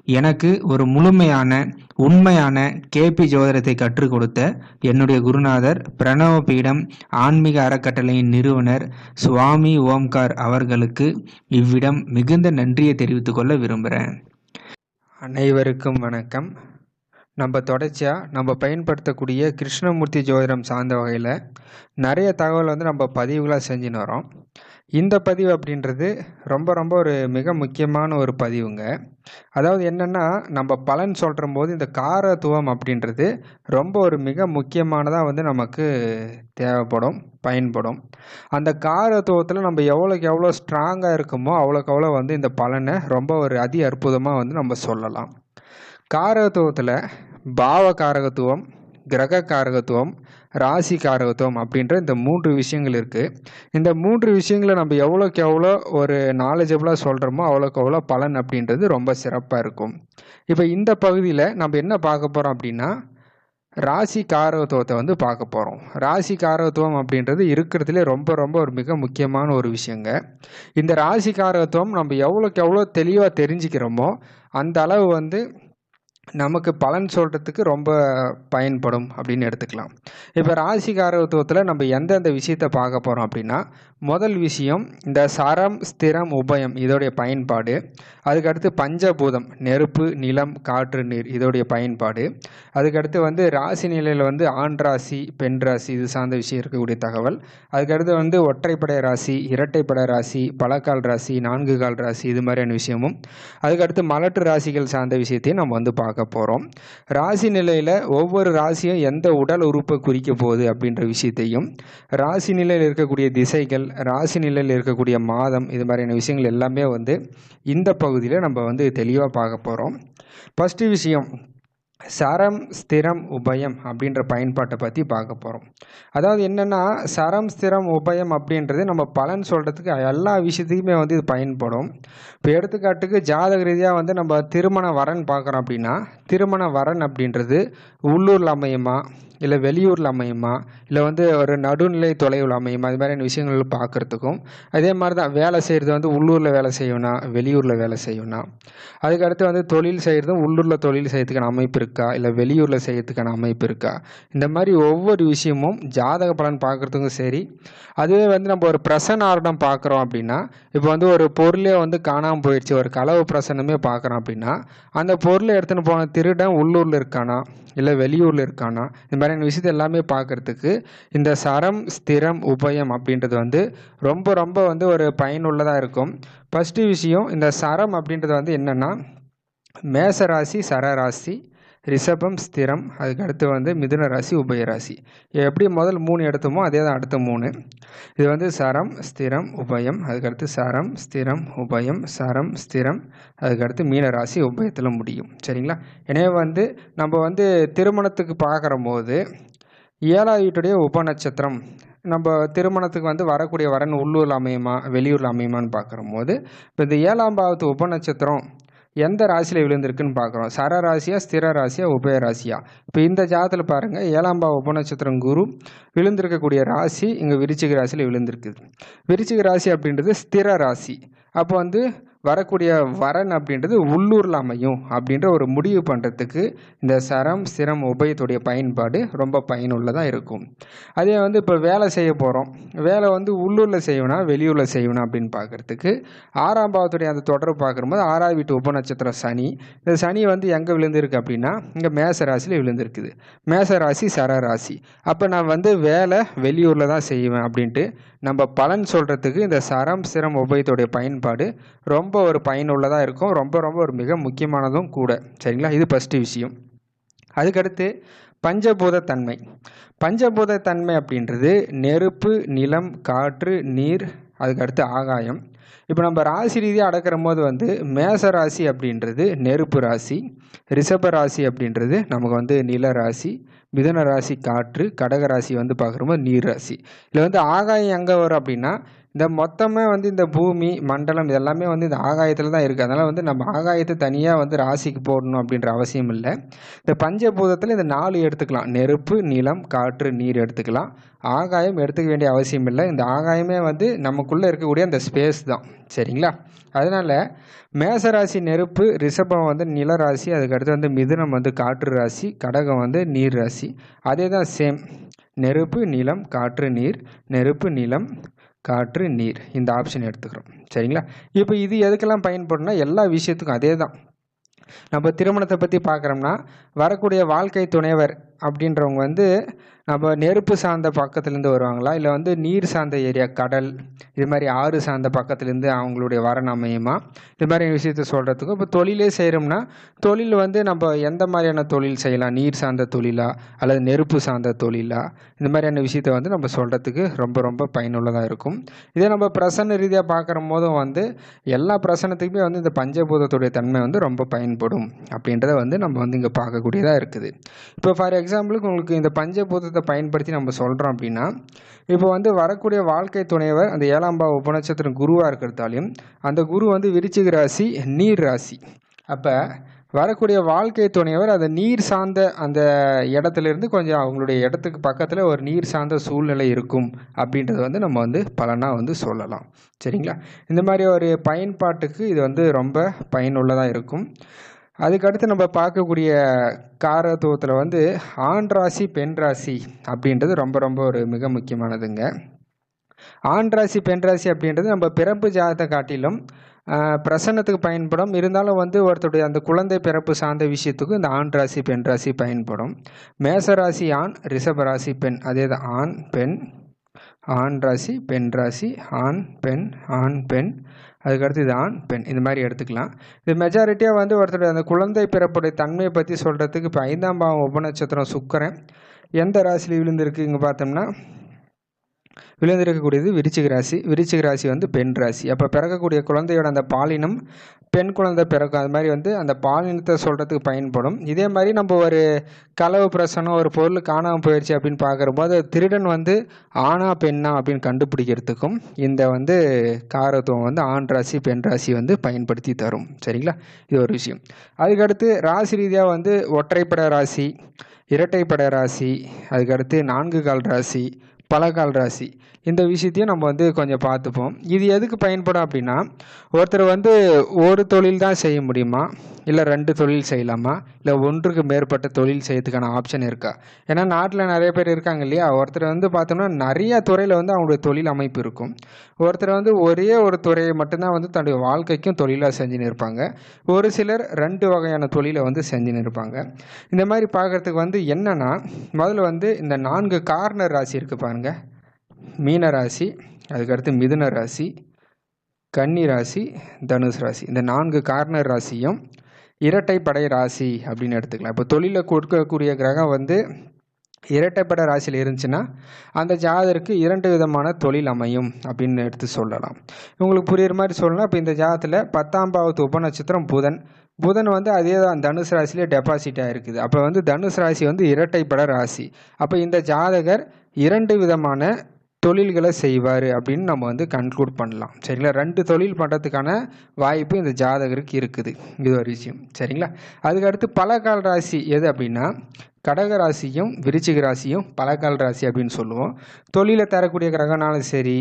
எனக்கு ஒரு முழுமையான, உண்மையான கேபி ஜோதிடத்தை கற்றுக் கொடுத்த என்னுடைய குருநாதர் பிரணவ பீடம் ஆன்மீக அறக்கட்டளையின் நிறுவனர் சுவாமி ஓம்கார் அவர்களுக்கு இவ்விடம் மிகுந்த நன்றியை தெரிவித்துக் கொள்ள விரும்புகிறேன். அனைவருக்கும் வணக்கம். நம்ம தொடர்ச்சியாக நம்ம பயன்படுத்தக்கூடிய கிருஷ்ணமூர்த்தி ஜோதிடம் சார்ந்த வகையில் நிறைய தகவல் நம்ம பதிவுகளாக செஞ்சுன்னு வரோம். இந்த பதிவு அப்படின்றது ரொம்ப ஒரு மிக முக்கியமான ஒரு பதிவுங்க. அதாவது என்னென்னா, நம்ம பலன் சொல்கிற போது இந்த காரத்துவம் அப்படின்றது ரொம்ப ஒரு மிக முக்கியமானதாக நமக்கு தேவைப்படும், பயன்படும். அந்த காரத்துவத்தில் நம்ம எவ்வளோக்கு எவ்வளோ ஸ்ட்ராங்காக இருக்குமோ அவ்வளோக்கு அவ்வளோ இந்த பலனை ரொம்ப ஒரு அதி அற்புதமாக நம்ம சொல்லலாம். காரகத்துவத்தில் பாவ காரகத்துவம், கிரக காரகத்துவம், ராசி காரகத்துவம் அப்படின்ற இந்த 3 விஷயங்கள் இருக்குது. இந்த 3 விஷயங்களை நம்ம எவ்வளோக்கு எவ்வளோ ஒரு நாலேஜபிளாக சொல்கிறோமோ அவ்வளோக்கு அவ்வளோ பலன் அப்படின்றது ரொம்ப சிறப்பாக இருக்கும். இப்போ இந்த பகுதியில் நம்ம என்ன பார்க்க போகிறோம் அப்படின்னா, ராசி காரகத்துவத்தை பார்க்க போகிறோம். ராசி காரகத்துவம் அப்படின்றது இருக்கிறதுலே ரொம்ப ஒரு மிக முக்கியமான ஒரு விஷயங்க. இந்த ராசி காரகத்துவம் நம்ம எவ்வளோக்கு எவ்வளோ தெளிவாக தெரிஞ்சுக்கிறோமோ அந்த அளவு நமக்கு பலன் சொல்கிறதுக்கு ரொம்ப பயன்படும் அப்படின்னு எடுத்துக்கலாம். இப்போ ராசி காரகத்துவத்தில் நம்ம எந்தெந்த விஷயத்தை பார்க்க போகிறோம் அப்படின்னா, முதல் விஷயம் இந்த சரம், ஸ்திரம், உபயம் இதோடைய பயன்பாடு. அதுக்கடுத்து பஞ்சபூதம் நெருப்பு, நிலம், காற்று, நீர் இதோடைய பயன்பாடு. அதுக்கடுத்து ராசி நிலையில் ஆண் ராசி, பெண் ராசி இது சார்ந்த விஷயம் இருக்கக்கூடிய தகவல். அதுக்கடுத்து ஒற்றைப்படை ராசி, இரட்டைப்படை ராசி, பலகால் ராசி, 4 கால் ராசி இது மாதிரியான விஷயமும். அதுக்கடுத்து மலட்டு ராசிகள் சார்ந்த விஷயத்தையும் நம்ம பார்க்க போகிறோம். ராசி நிலையில் ஒவ்வொரு ராசியும் எந்த உடல் உறுப்பை குறிக்க போகுது அப்படின்ற விஷயத்தையும், ராசி நிலையில் இருக்கக்கூடிய திசைகள், ராசி நிலையில் இருக்கக்கூடிய மாதம் இது மாதிரியான விஷயங்கள் எல்லாமே இந்த பகுதியில் நம்ம தெளிவாக பார்க்க போகிறோம். ஃபஸ்ட்டு விஷயம் சரம், ஸ்திரம், உபயம் அப்படின்ற பயன்பாட்டை பற்றி பார்க்க போகிறோம். அதாவது என்னென்னா, சரம், ஸ்திரம், உபயம் அப்படின்றது நம்ம பலன் சொல்கிறதுக்கு எல்லா விஷயத்துக்குமே இது பயன்படும். இப்போ எடுத்துக்காட்டுக்கு ஜாதக ரீதியாக நம்ம திருமண வரன் பார்க்குறோம் அப்படின்னா, திருமண வரன் அப்படின்றது உள்ளூரில் அமையுமா, இல்லை வெளியூரில் அமையுமா, இல்லை ஒரு நடுநிலை தொலைவில் அமையுமா, இது மாதிரியான விஷயங்கள் பார்க்குறதுக்கும், அதே மாதிரி தான் வேலை செய்கிறது உள்ளூரில் வேலை செய்யணும், வெளியூரில் வேலை செய்யணும். அதுக்கடுத்து தொழில் செய்கிறதும் உள்ளூரில் தொழில் செய்யறதுக்கான அமைப்பு இருக்கா, இல்லை வெளியூரில் செய்யறதுக்கான அமைப்பு இருக்கா, இந்த மாதிரி ஒவ்வொரு விஷயமும் ஜாதக பலன் பார்க்குறதுக்கும் சரி. அதுவே நம்ம ஒரு பிரசன்னாரணம் பார்க்குறோம் அப்படின்னா, இப்போ ஒரு பொருளே காணாமல் போயிடுச்சு, ஒரு களவு பிரசன்னமே பார்க்குறோம் அப்படின்னா, அந்த பொருளை எடுத்துன்னு போன திருடன் உள்ளூரில் இருக்கானா இல்லை வெளியூரில் இருக்கானா, இந்த மாதிரியான விஷயத்தை எல்லாமே பார்க்குறதுக்கு இந்த சரம், ஸ்திரம், உபயம் அப்படின்றது ரொம்ப ஒரு பயனுள்ளதாக இருக்கும். ஃபஸ்ட்டு விஷயம் இந்த சரம் அப்படின்றது என்னென்னா, மேசராசி, சரராசி, ரிஷபம், ஸ்திரம், அதுக்கடுத்து மிதுன ராசி, உபயராசி. எப்படி முதல் 3 எடுத்தோமோ அதே தான் அடுத்த 3. இது சரம், ஸ்திரம், உபயம், அதுக்கடுத்து சரம், ஸ்திரம், உபயம், சரம், ஸ்திரம், அதுக்கடுத்து மீன ராசி, உபயத்தில் முடியும். சரிங்களா? எனவே நம்ம திருமணத்துக்கு பார்க்குற போது 7ஆம் வீட்டுடைய உபநட்சத்திரம், நம்ம திருமணத்துக்கு வரக்கூடிய வரன் உள்ளூரில் அமையுமா, வெளியூரில் அமையுமான்னு பார்க்குற போது, இப்போ இந்த 7ஆம் பாவத்து உபநட்சத்திரம் எந்த ராசியில் விழுந்திருக்குன்னு பார்க்குறோம். சர ராசியா, ஸ்திர ராசியா, உபய ராசியா. இப்போ இந்த ஜாதத்தில் பாருங்கள், 7ஆம் பாவ உபநட்சத்திரம் குரு விழுந்திருக்கக்கூடிய ராசி இங்கே விருச்சிக ராசியில் விழுந்திருக்குது. விருச்சிக ராசி அப்படின்றது ஸ்திர ராசி. அப்போ வரக்கூடிய வரன் அப்படின்றது உள்ளூரில் அமையும் அப்படின்ற ஒரு முடிவு பண்ணுறதுக்கு இந்த சரம், ஸ்திரம், உபயத்துடைய பயன்பாடு ரொம்ப பயனுள்ளதாக இருக்கும். அதே இப்போ வேலை செய்ய போகிறோம், வேலை உள்ளூரில் செய்யணும் வெளியூரில் செய்யணும் அப்படின்னு பார்க்குறதுக்கு 6ஆம் பாவத்துடைய அந்த தொடர்பு பார்க்கும்போது 6ஆம் வீட்டு உபநட்சத்திரம் சனி. இந்த சனி எங்கே விழுந்திருக்கு அப்படின்னா இங்கே மேச ராசியில் விழுந்திருக்குது. மேச ராசி சரராசி. அப்போ நான் வேலை வெளியூரில் தான் செய்வேன் அப்படின்ட்டு நம்ம பலன் சொல்கிறதுக்கு இந்த சரம், ஸ்திரம், உபயத்துடைய பயன்பாடு ரொம்ப ஒரு பயனுள்ளதாக இருக்கும். ரொம்ப ஒரு மிக முக்கியமானதும் கூட. சரிங்களா? இது ஃபஸ்ட்டு விஷயம். அதுக்கடுத்து பஞ்சபூத தன்மை. பஞ்சபூத தன்மை அப்படின்றது நெருப்பு, நிலம், காற்று, நீர், அதுக்கடுத்து ஆகாயம். இப்போ நம்ம ராசி ரீதியாக அடக்கிற போது மேச ராசி அப்படின்றது நெருப்பு ராசி, ரிஷப ராசி அப்படின்றது நமக்கு நில ராசி, மிதுன ராசி காற்று, கடக ராசி பார்க்குறோமோ நீர் ராசி. இதில் ஆகாயம் எங்கே வரும் அப்படின்னா இந்த மொத்தமே வந்து இந்த பூமி மண்டலம் இதெல்லாமே வந்து இந்த ஆகாயத்தில் தான் இருக்குது. அதனால் வந்து நம்ம ஆகாயத்தை தனியாக வந்து ராசிக்கு போடணும் அப்படின்ற அவசியம் இல்லை. இந்த பஞ்சபூதத்தில் இந்த 4 எடுத்துக்கலாம். நெருப்பு, நிலம், காற்று, நீர் எடுத்துக்கலாம். ஆகாயம் எடுத்துக்க வேண்டிய அவசியம் இல்லை. இந்த ஆகாயமே வந்து நமக்குள்ளே இருக்கக்கூடிய அந்த ஸ்பேஸ் தான். சரிங்களா? அதனால் மேசராசி நெருப்பு, ரிஷபம் வந்து நில ராசி, அதுக்கடுத்து வந்து மிதுனம் வந்து காற்று ராசி, கடகம் வந்து நீர் ராசி. அதே தான் சேம். நெருப்பு, நிலம், காற்று, நீர், நெருப்பு, நிலம், காற்று, நீர், இந்த ஆப்ஷன் எடுத்துக்கிறோம். சரிங்களா? இப்போ இது எதுக்கெல்லாம் பயன்படும்னா எல்லா விஷயத்துக்கும் அதே தான். நம்ம திருமணத்தை பற்றி பார்க்குறோம்னா வரக்கூடிய வாழ்க்கை துணைவர் அப்படின்றவங்க வந்து நம்ம நெருப்பு சார்ந்த பக்கத்துலேருந்து வருவாங்களா, இல்லை வந்து நீர் சார்ந்த ஏரியா, கடல், இது மாதிரி ஆறு சார்ந்த பக்கத்துலேருந்து அவங்களுடைய வரன் அமையுமா, இது மாதிரி விஷயத்த சொல்கிறதுக்கும். இப்போ தொழிலே செய்கிறோம்னா தொழில் வந்து நம்ம எந்த மாதிரியான தொழில் செய்யலாம், நீர் சார்ந்த தொழிலா அல்லது நெருப்பு சார்ந்த தொழிலா, இந்த மாதிரியான விஷயத்த வந்து நம்ம சொல்கிறதுக்கு ரொம்ப ரொம்ப பயனுள்ளதாக இருக்கும். இதே நம்ம பிரசன்ன ரீதியாக பார்க்குற போதும் வந்து எல்லா பிரசனத்துக்குமே வந்து இந்த பஞ்சபூதத்துடைய தன்மை வந்து ரொம்ப பயன்படும் அப்படின்றத வந்து நம்ம வந்து இங்கே பார்க்கக்கூடியதாக இருக்குது. இப்போ ஃபார் எக்ஸாம்பிளுக்கு உங்களுக்கு இந்த பஞ்சபூதத்தை பயன்படுத்தி நம்ம சொல்கிறோம் அப்படின்னா, இப்போ வந்து வரக்கூடிய வாழ்க்கை துணைவர் அந்த 7ஆம் பாவ உபநட்சத்திரம் குருவாக இருக்கிறதாலையும் அந்த குரு வந்து விருச்சிக ராசி, நீர் ராசி. அப்போ வரக்கூடிய வாழ்க்கை துணைவர் அந்த நீர் சார்ந்த அந்த இடத்துலேருந்து கொஞ்சம் அவங்களுடைய இடத்துக்கு பக்கத்தில் ஒரு நீர் சார்ந்த சூழ்நிலை இருக்கும் அப்படின்றத வந்து நம்ம வந்து பலனாக வந்து சொல்லலாம். சரிங்களா? இந்த மாதிரி ஒரு பயன்பாட்டுக்கு இது வந்து ரொம்ப பயனுள்ளதாக இருக்கும். அதுக்கடுத்து நம்ம பார்க்கக்கூடிய காரத்துவத்தில் வந்து ஆண் ராசி, பெண் ராசி அப்படின்றது ரொம்ப ரொம்ப ஒரு மிக முக்கியமானதுங்க. ஆண் ராசி, பெண் ராசி அப்படின்றது நம்ம பிறப்பு ஜாதகத்தை காட்டிலும் பிரசன்னத்துக்கு பயன்படும். இருந்தாலும் வந்து ஒருத்தருடைய அந்த குழந்தை பிறப்பு சார்ந்த விஷயத்துக்கும் இந்த ஆண் ராசி, பெண் ராசி பயன்படும். மேசராசி ஆண், ரிஷபராசி பெண். அதே தான் ஆண் பெண், ஆண் ராசி, பெண் ராசி, ஆண் பெண், ஆண் பெண், அதுக்கடுத்து இது ஆண் பெண், இந்த மாதிரி எடுத்துக்கலாம். இது மெஜாரிட்டியாக வந்து ஒருத்தருடைய அந்த குழந்தை பிறப்புடைய தன்மையை பற்றி சொல்கிறதுக்கு இப்போ 5ஆம் பாவம் உபநட்சத்திரம் சுக்கிரன் எந்த ராசியில் விழுந்திருக்கு இங்கே பார்த்தோம்னா விழுந்திருக்கக்கூடியது விருச்சிக ராசி. விருச்சிக ராசி வந்து பெண் ராசி. அப்போ பிறக்கக்கூடிய குழந்தையோட அந்த பாலினம் பெண் குழந்தை பிறக்கும். அது மாதிரி வந்து அந்த பாலினத்தை சொல்கிறதுக்கு பயன்படும். இதே மாதிரி நம்ம ஒரு களவு பிரசனம், ஒரு பொருள் காணாமல் போயிடுச்சு அப்படின்னு பார்க்குறபோது திருடன் வந்து ஆணா பெண்ணா அப்படின்னு கண்டுபிடிக்கிறதுக்கும் இந்த வந்து காரத்துவம் வந்து ஆண் ராசி, பெண் ராசி வந்து பயன்படுத்தி தரும். சரிங்களா? இது ஒரு விஷயம். அதுக்கடுத்து ராசி ரீதியாக வந்து ஒற்றைப்படை ராசி, இரட்டைப்படை ராசி, அதுக்கடுத்து 4 கால் ராசி, பலகால் ராசி, இந்த விஷயத்தையும் நம்ம வந்து கொஞ்சம் பார்த்துப்போம். இது எதுக்கு பயன்படும் அப்படின்னா, ஒருத்தர் வந்து ஒரு தொழில் தான் செய்ய முடியுமா, இல்லை 2 தொழில் செய்யலாமா, இல்லை ஒன்றுக்கு மேற்பட்ட தொழில் செய்யறதுக்கான ஆப்ஷன் இருக்கா? ஏன்னா நாட்டில் நிறைய பேர் இருக்காங்க இல்லையா. ஒருத்தர் வந்து பார்த்தோம்னா நிறைய துறையில் வந்து அவங்களுடைய தொழில் அமைப்பு இருக்கும். ஒருத்தர் வந்து ஒரே ஒரு துறையை மட்டும்தான் வந்து தன்னுடைய வாழ்க்கைக்கும் தொழிலாக செஞ்சுன்னு இருப்பாங்க. ஒரு சிலர் 2 வகையான தொழிலை வந்து செஞ்சுன்னு இருப்பாங்க. இந்த மாதிரி பார்க்குறதுக்கு வந்து என்னென்னா, முதல்ல வந்து இந்த 4 கார்னர் ராசி இருக்குது பாருங்கள். மீன ராசி, அதுக்கடுத்து மிதுன ராசி, கன்னி ராசி, தனுஷ் ராசி, இந்த 4 கார்னர் ராசியும் இரட்டைப்படை ராசி அப்படின்னு எடுத்துக்கலாம். இப்போ தொழிலை கொடுக்கக்கூடிய கிரகம் வந்து இரட்டைப்படை ராசியில் இருந்துச்சுன்னா அந்த ஜாதகருக்கு 2 விதமான தொழில் அமையும் அப்படின்னு எடுத்து சொல்லலாம். உங்களுக்கு புரியுற மாதிரி சொல்லலாம். இப்போ இந்த ஜாதகத்தில் 10ஆம் பாவத்து உபநட்சத்திரம் புதன். புதன் வந்து அதே தான் தனுசு ராசியிலே டெபாசிட் ஆகிருக்குது. அப்போ வந்து தனுசு ராசி வந்து இரட்டைப்படை ராசி. அப்போ இந்த ஜாதகர் 2 விதமான தொழில்களை செய்வார் அப்படின்னு நம்ம வந்து கன்க்ளூட் பண்ணலாம். சரிங்களா? 2 தொழில் பண்ணுறதுக்கான வாய்ப்பு இந்த ஜாதகருக்கு இருக்குது. இது ஒரு விஷயம். சரிங்களா? அதுக்கடுத்து பலகால் ராசி எது அப்படின்னா, கடக ராசியும் விருச்சிக ராசியும் பலகால் ராசி அப்படின்னு சொல்லுவோம். தொழிலை தரக்கூடிய கிரகனாலும் சரி,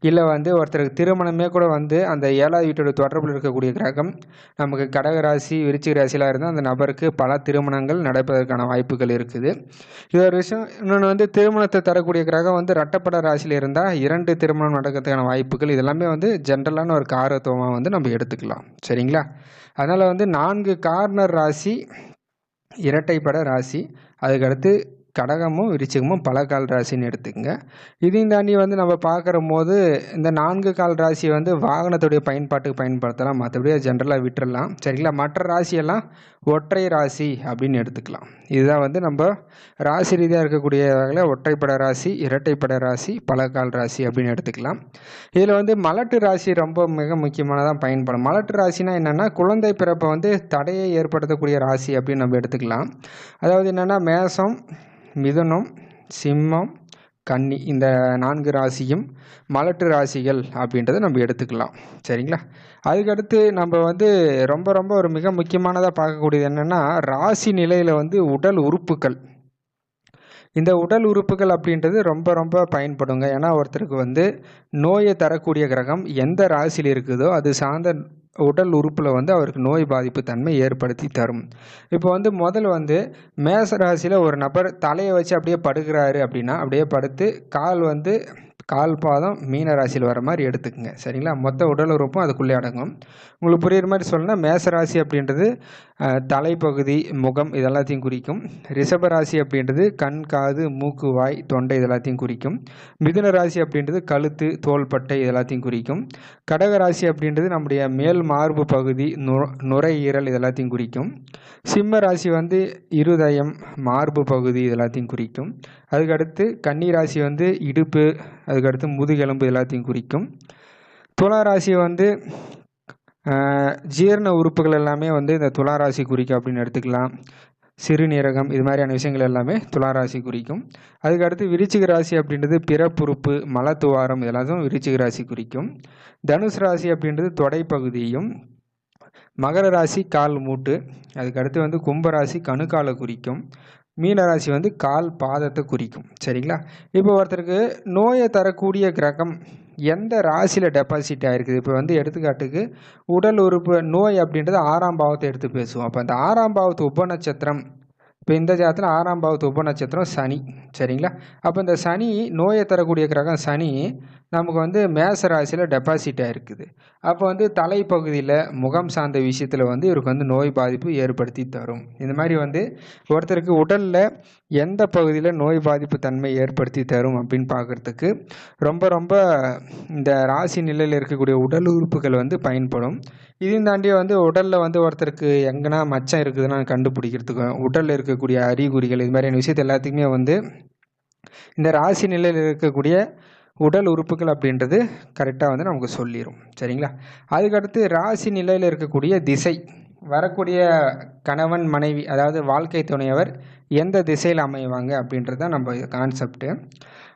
இல்லை வந்து ஒருத்தருக்கு திருமணமே கூட வந்து அந்த 7ஆவது வீட்டோட தொடர்பில் இருக்கக்கூடிய கிரகம் நமக்கு கடக ராசி, விருச்சிக ராசியெலாம் இருந்தால் அந்த நபருக்கு பல திருமணங்கள் நடப்பதற்கான வாய்ப்புகள் இருக்குது. இது ஒரு விஷயம். இன்னொன்று வந்து திருமணத்தை தரக்கூடிய கிரகம் வந்து இரட்டைப்படை ராசியில் இருந்தால் 2 திருமணம் நடக்கிறதுக்கான வாய்ப்புகள், இதெல்லாமே வந்து ஜென்ரலான ஒரு காரத்துவமாக வந்து நம்ம எடுத்துக்கலாம். சரிங்களா? அதனால் வந்து 4 கார்னர் ராசி, இரட்டைப்படை ராசி, அதுக்கடுத்து கடகமும் விருச்சிகமும் பலகால் ராசின்னு எடுத்துக்கங்க. இதையும் தாண்டி வந்து நம்ம பார்க்குற போது இந்த 4 கால் ராசியை வந்து வாகனத்துடைய பயன்பாட்டுக்கு பயன்படுத்தலாம். மற்றபடியே ஜென்ரலாக விட்டுறலாம். சரிங்களா? மற்ற ராசியெல்லாம் ஒற்றை ராசி அப்படின்னு எடுத்துக்கலாம். இதுதான் வந்து நம்ம ராசி ரீதியாக இருக்கக்கூடிய ஒற்றைப்படை ராசி, இரட்டைப்படை ராசி, பலகால் ராசி அப்படின்னு எடுத்துக்கலாம். இதில் வந்து மலட்டு ராசி ரொம்ப மிக முக்கியமானதாக பயன்படும். மலட்டு ராசினா என்னென்னா, குழந்தை பிறப்பை வந்து தடையை ஏற்படுத்தக்கூடிய ராசி அப்படின்னு நம்ம எடுத்துக்கலாம். அதாவது என்னென்னா, மேசம், மிதுனம், சிம்மம், கன்னி, இந்த 4 ராசியும் மலட்டு ராசிகள் அப்படின்றத நம்ம எடுத்துக்கலாம். சரிங்களா? அதுக்கடுத்து நம்ம வந்து ரொம்ப ரொம்ப ஒரு மிக முக்கியமானதாக பார்க்கக்கூடியது என்னென்னா, ராசி நிலையில் வந்து உடல் உறுப்புகள். இந்த உடல் உறுப்புகள் அப்படின்றது ரொம்ப ரொம்ப பயன்படுங்க. ஏன்னா ஒருத்தருக்கு வந்து நோயை தரக்கூடிய கிரகம் எந்த ராசியில் இருக்குதோ அது சார்ந்த உடல் உறுப்பில் வந்து அவருக்கு நோய் பாதிப்பு தன்மை ஏற்படுத்தி தரும். இப்போ வந்து முதல்ல வந்து மேச ராசியில் ஒரு நபர் தலையை வச்சு அப்படியே படுக்கிறாரு அப்படின்னா, அப்படியே படுத்து கால் பாதம் மீன ராசியில் வர மாதிரி எடுத்துக்கங்க. சரிங்களா? மொத்த உடல் உறுப்பும் அதுக்குள்ளே அடங்கும். உங்களுக்கு புரியுற மாதிரி சொல்லணும்னா, மேச ராசி அப்படின்றது தலைப்பகுதி, முகம் இதெல்லாத்தையும் குறிக்கும். ரிஷப ராசி அப்படின்றது கண், காது, மூக்கு, வாய், தொண்டை இதெல்லாத்தையும் குறிக்கும். மிதுன ராசி அப்படின்றது கழுத்து, தோள்பட்டை இதெல்லாத்தையும் குறிக்கும். கடக ராசி அப்படின்றது நம்முடைய மேல் மார்பு பகுதி, நுரையீரல் இதெல்லாத்தையும் குறிக்கும். சிம்ம ராசி வந்து இருதயம், மார்பு பகுதி இதெல்லாத்தையும் குறிக்கும். அதுக்கடுத்து கன்னி ராசி வந்து இடுப்பு, அதுக்கடுத்து முதுகெலும்பு எல்லாத்தையும் குறிக்கும். துலா ராசி வந்து ஜீரண உறுப்புகள் எல்லாமே வந்து இந்த துலா ராசி குறிக்கும் அப்படின்னு எடுத்துக்கலாம். சிறுநீரகம் இது மாதிரியான விஷயங்கள் எல்லாமே துலா ராசி குறிக்கும். அதுக்கடுத்து விருச்சிக ராசி அப்படின்றது பிறப்புறுப்பு, மலத்துவாரம் இதெல்லாம் விருச்சிக ராசி குறிக்கும். தனுசு ராசி அப்படின்றது தொடைப்பகுதியும். மகர ராசி கால் மூட்டு. அதுக்கடுத்து வந்து கும்பராசி கணுக்காலை குறிக்கும். மீனராசி வந்து கால் பாதத்தை குறிக்கும். சரிங்களா? இப்போ ஒருத்தருக்கு நோயை தரக்கூடிய கிரகம் எந்த ராசியில் டெபாசிட் ஆகிருக்குது. இப்போ வந்து எடுத்துக்காட்டுக்கு உடல் உறுப்பு நோய் அப்படின்றது 6ஆம் பாவத்தை எடுத்து பேசுவோம். அப்போ அந்த 6ஆம் பாவத்து உபநட்சத்திரம், இப்போ இந்த ஜாதத்தில் 6ஆம் பாவத்து உபநட்சத்திரம் சனி. சரிங்களா? அப்போ இந்த சனி நோயை தரக்கூடிய கிரகம் சனி நமக்கு வந்து மேச ராசியில் டெபாசிட் ஆகிருக்குது. அப்போ வந்து தலைப்பகுதியில் முகம் சார்ந்த விஷயத்தில் வந்து இவருக்கு வந்து நோய் பாதிப்பு ஏற்படுத்தி தரும். இந்த மாதிரி வந்து ஒருத்தருக்கு உடலில் எந்த பகுதியில் நோய் பாதிப்பு தன்மை ஏற்படுத்தி தரும் அப்படின்னு பார்க்குறதுக்கு ரொம்ப ரொம்ப இந்த ராசி நிலையில் இருக்கக்கூடிய உடல் உறுப்புகள் வந்து பயன்படும். இதையும் தாண்டி வந்து உடலில் வந்து ஒருத்தருக்கு எங்கன்னா மச்சம் இருக்குதுன்னா கண்டுபிடிக்கிறதுக்கும், உடலில் இருக்கக்கூடிய அறிகுறிகள் இது மாதிரியான விஷயத்தை எல்லாத்துக்குமே வந்து இந்த ராசி நிலையில் இருக்கக்கூடிய உடல் உறுப்புகள் அப்படின்றது கரெக்டாக வந்து நமக்கு சொல்லிடும். சரிங்களா? அதுக்கடுத்து ராசி நிலையில் இருக்கக்கூடிய திசை, வரக்கூடிய கணவன் மனைவி அதாவது வாழ்க்கை துணையவர் எந்த திசையில் அமைவாங்க அப்படின்றது தான் நம்ம கான்செப்டு.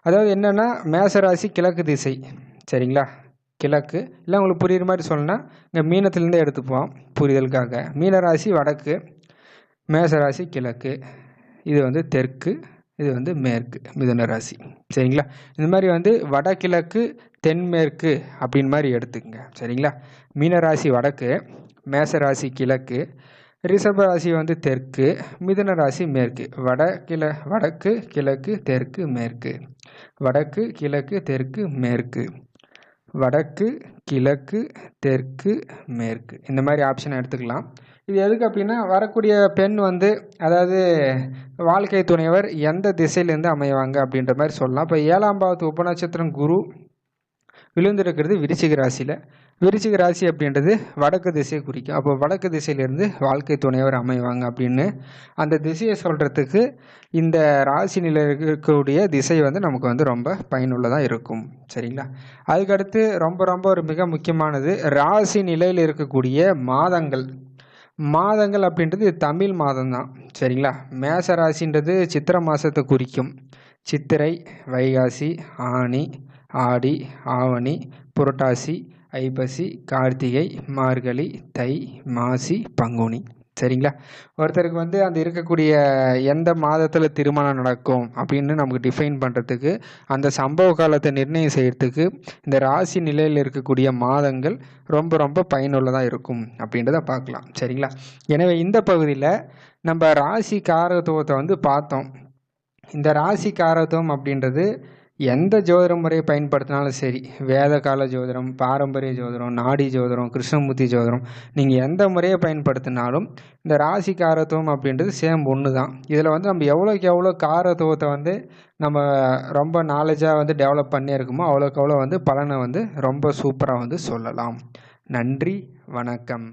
அதாவது என்னென்னா, மேசராசி கிழக்கு திசை. சரிங்களா? கிழக்கு இல்லை உங்களுக்கு புரியுற மாதிரி சொல்லணும்னா இங்கே மீனத்துலேருந்தே எடுத்துப்போம் புரிதலுக்காக. மீனராசி வடக்கு, மேசராசி கிழக்கு, இது வந்து தெற்கு, இது வந்து மேற்கு மிதுன ராசி. சரிங்களா? இந்த மாதிரி வந்து வடகிழக்கு தென்மேற்கு அப்படின்னு மாதிரி எடுத்துக்கங்க. சரிங்களா? மீனராசி வடக்கு, மேசராசி கிழக்கு, ரிஷபராசி வந்து தெற்கு, மிதுன ராசி மேற்கு. வடக்கு கிழக்கு தெற்கு மேற்கு, வடக்கு கிழக்கு தெற்கு மேற்கு, வடக்கு கிழக்கு தெற்கு மேற்கு, இந்த மாதிரி ஆப்ஷனை எடுத்துக்கலாம். இது எதுக்கு அப்படின்னா, வரக்கூடிய பெண் வந்து அதாவது வாழ்க்கை துணைவர் எந்த திசையிலேருந்து அமைவாங்க அப்படின்ற மாதிரி சொல்லலாம். இப்போ 7ஆம் பாவத்து உபநட்சத்திரம் குரு விழுந்திருக்கிறது விருச்சிக ராசியில். விருச்சிக ராசி அப்படின்றது வடக்கு திசையை குறிக்கும். அப்போ வடக்கு திசையிலேருந்து வாழ்க்கை துணைவர் அமைவாங்க அப்படின்னு அந்த திசையை சொல்கிறதுக்கு இந்த ராசி நிலையில் இருக்கக்கூடிய திசை வந்து நமக்கு வந்து ரொம்ப பயனுள்ளதாக இருக்கும். சரிங்களா? அதுக்கடுத்து ரொம்ப ரொம்ப ஒரு மிக முக்கியமானது ராசி நிலையில் இருக்கக்கூடிய மாதங்கள் அப்படின்றது தமிழ் மாதம் தான். சரிங்களா? மேச ராசின்றது சித்திரை மாதத்தை குறிக்கும். சித்திரை, வைகாசி, ஆனி, ஆடி, ஆவணி, புரட்டாசி, ஐப்பசி, கார்த்திகை, மார்கழி, தை, மாசி, பங்குனி. சரிங்களா? ஒருத்தருக்கு வந்து அந்த இருக்கக்கூடிய எந்த மாதத்தில் திருமணம் நடக்கும் அப்படின்னு நமக்கு டிஃபைன் பண்ணுறதுக்கு, அந்த சம்பவ காலத்தை நிர்ணயம் செய்கிறதுக்கு இந்த ராசி நிலையில் இருக்கக்கூடிய மாதங்கள் ரொம்ப ரொம்ப பயனுள்ளதாக இருக்கும் அப்படின்றத பார்க்கலாம். சரிங்களா? எனவே இந்த பகுதியில் நம்ம ராசி காரகத்துவத்தை வந்து பார்த்தோம். இந்த ராசி காரகத்துவம் அப்படின்றது எந்த ஜோதிட முறையை பயன்படுத்தினாலும் சரி, வேத கால ஜோதிடம், பாரம்பரிய ஜோதிடம், நாடி ஜோதிடம், கிருஷ்ணமூர்த்தி ஜோதிடம், நீங்கள் எந்த முறையை பயன்படுத்தினாலும் இந்த ராசி காரத்துவம் அப்படின்றது சேம் ஒன்று தான். இதில் வந்து நம்ம எவ்வளோக்கு எவ்வளோ காரத்துவத்தை வந்து நம்ம ரொம்ப நாலேஜாக வந்து டெவலப் பண்ணி இருக்குமோ அவ்வளோக்கு அவ்வளோ வந்து பலனை வந்து ரொம்ப சூப்பராக வந்து சொல்லலாம். நன்றி, வணக்கம்.